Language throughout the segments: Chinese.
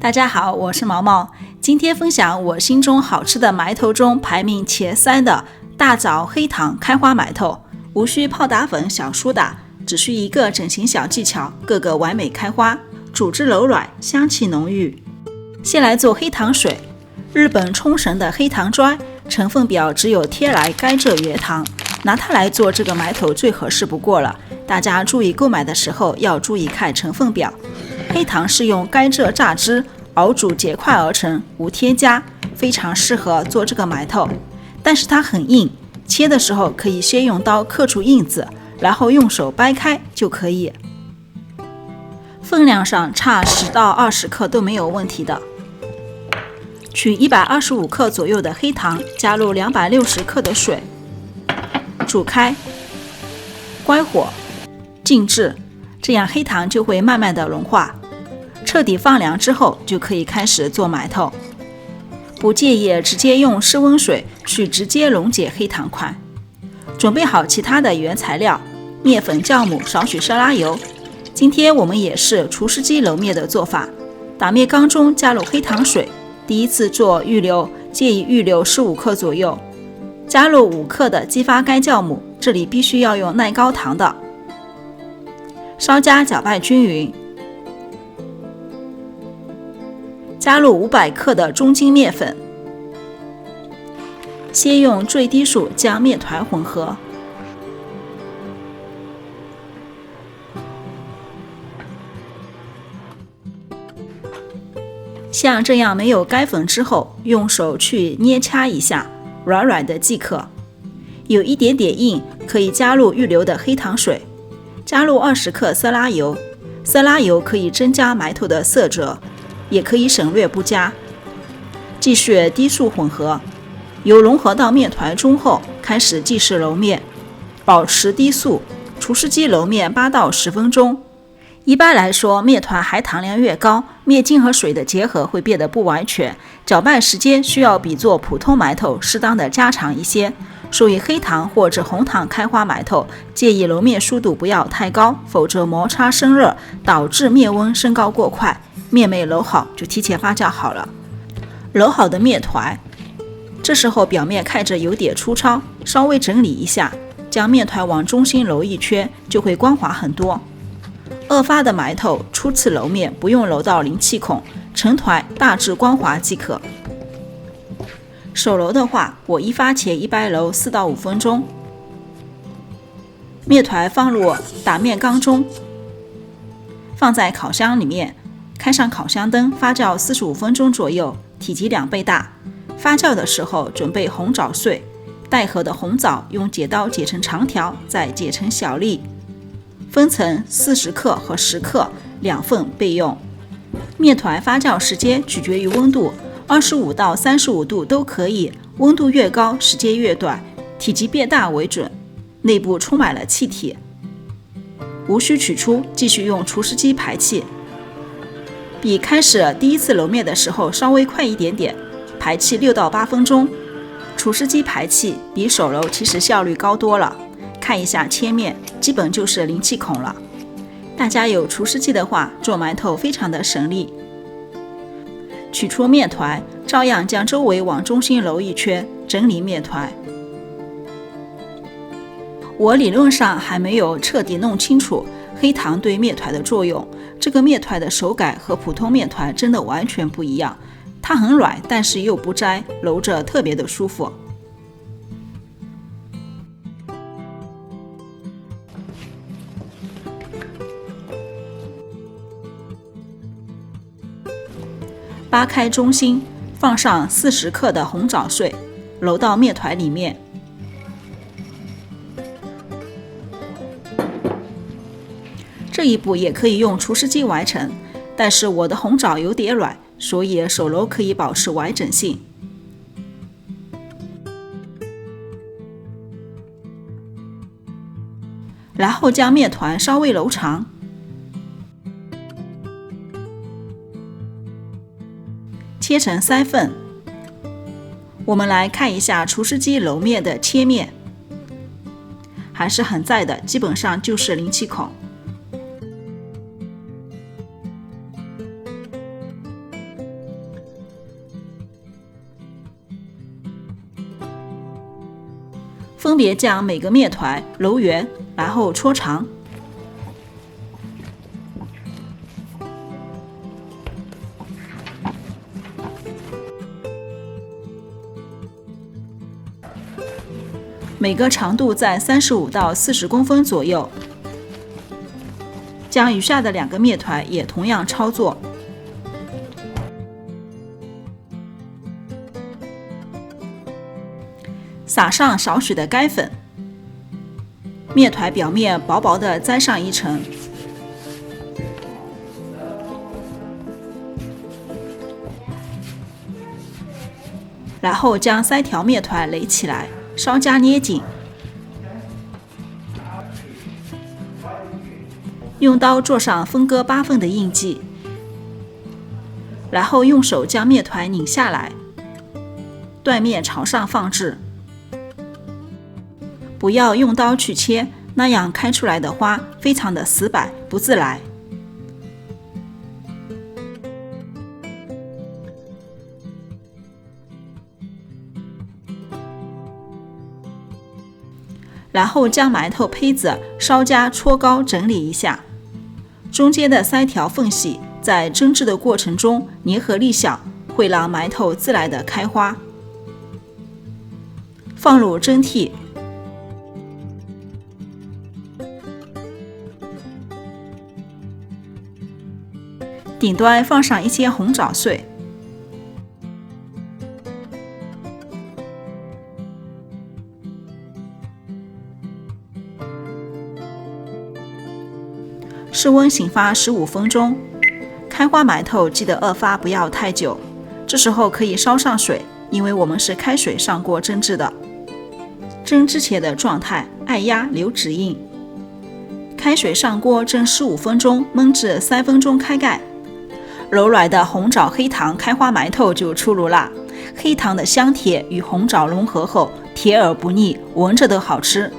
大家好，我是毛毛，今天分享我心中好吃的埋头中排名前3的大枣黑糖开花埋头，无需泡打粉小苏打，只需一个整形小技巧，个个完美开花，组织柔软，香气浓郁。先来做黑糖水，日本冲绳的黑糖砖，成分表只有贴来甘蔗原糖，拿它来做这个埋头最合适不过了。大家注意购买的时候要注意看成分表。黑糖是用甘蔗榨汁熬煮结块而成，无添加，非常适合做这个埋头。但是它很硬，切的时候可以先用刀刻出印子，然后用手掰开就可以。分量上差10到20克都没有问题的。取125克左右的黑糖，加入260克的水，煮开，关火，静置，这样黑糖就会慢慢的融化。彻底放凉之后，就可以开始做埋头。不介意直接用室温水去直接溶解黑糖块。准备好其他的原材料，面粉、酵母，少许沙拉油。今天我们也是厨师机揉面的做法，打面缸中加入黑糖水，第一次做预留，建议预留15克左右，加入5克的激发干酵母，这里必须要用耐高糖的，稍加搅拌均匀。加入500克的中筋面粉，先用最低速将面团混合，像这样没有干粉之后，用手去捏掐一下，软软的即可。有一点点硬，可以加入预留的黑糖水，加入20克色拉油，色拉油可以增加埋头的色泽，也可以省略不加。继续低速混合，油融合到面团中后，开始计时揉面，保持低速，厨师机揉面8到10分钟。一般来说，面团含糖量越高，面筋和水的结合会变得不完全，搅拌时间需要比做普通埋头适当的加长一些。属于黑糖或者红糖开花埋头，建议揉面速度不要太高，否则摩擦生热，导致面温升高过快，面没揉好就提前发酵好了。揉好的面团，这时候表面看着有点粗糙，稍微整理一下，将面团往中心揉一圈，就会光滑很多。2发的埋头初次揉面不用揉到零气孔，成团大致光滑即可。手揉的话，我1发前一般揉4到5分钟。面团放入打面缸中，放在烤箱里面，开上烤箱灯，发酵45分钟左右，体积2倍大。发酵的时候准备红枣碎，带核的红枣用剪刀剪成长条，再剪成小粒，分成40克和10克2份备用。面团发酵时间取决于温度，25到35度都可以，温度越高时间越短，体积变大为准，内部充满了气体。无需取出，继续用厨师机排气，比开始第一次揉面的时候稍微快一点点，排气6到8分钟。厨师机排气比手揉其实效率高多了，看一下切面，基本就是零气孔了。大家有厨师机的话，做馒头非常的省力。取出面团，照样将周围往中心揉一圈，整理面团。我理论上还没有彻底弄清楚黑糖对面团的作用，这个面团的手感和普通面团真的完全不一样，它很软，但是又不粘，揉着特别的舒服。扒开中心，放上40克的红枣碎，揉到面团里面。这一步也可以用厨师机完成，但是我的红枣有点软，所以手揉可以保持完整性。然后将面团稍微揉长，切成3份。我们来看一下厨师机揉面的切面，还是很在的，基本上就是零气孔。分别将每个面团揉圆，然后搓长。每个长度在35到40公分左右。将余下的2个面团也同样操作。撒上少许的钙粉，面团表面薄薄的沾上一层，然后将3条面团垒起来，稍加捏紧，用刀做上分割8份的印记，然后用手将面团拧下来，断面朝上放置。不要用刀去切，那样开出来的花非常的死板，不自来。然后将埋头胚子稍加搓高整理一下，中间的3条缝隙在蒸制的过程中粘合力小，会让埋头自来的开花。放入蒸屉，顶端放上一些红枣碎，室温醒发15分钟。开花埋头记得2发，不要太久。这时候可以烧上水，因为我们是开水上锅蒸制的。蒸之前的状态，按压留指印。开水上锅蒸15分钟，焖至3分钟开盖。柔软的红枣黑糖开花埋头就出炉啦！黑糖的香甜与红枣融合后，甜而不腻，闻着都好吃。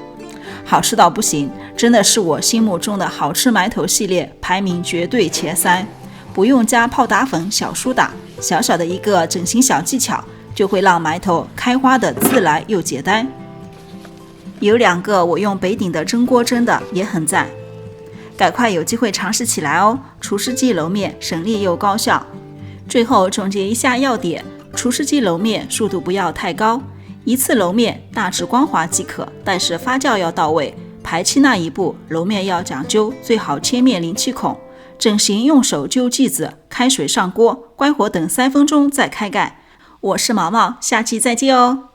好吃到不行，真的是我心目中的好吃埋头系列排名绝对前3。不用加泡打粉、小苏打，小小的一个整形小技巧，就会让埋头开花的自来又简单。有2个我用北鼎的蒸锅蒸的，也很赞。赶快有机会尝试起来哦！厨师机揉面省力又高效。最后总结一下要点：厨师机揉面速度不要太高，一次揉面大致光滑即可，但是发酵要到位。排气那一步揉面要讲究，最好切面零气孔。整形用手揪剂子，开水上锅，关火等3分钟再开盖。我是毛毛，下期再见哦。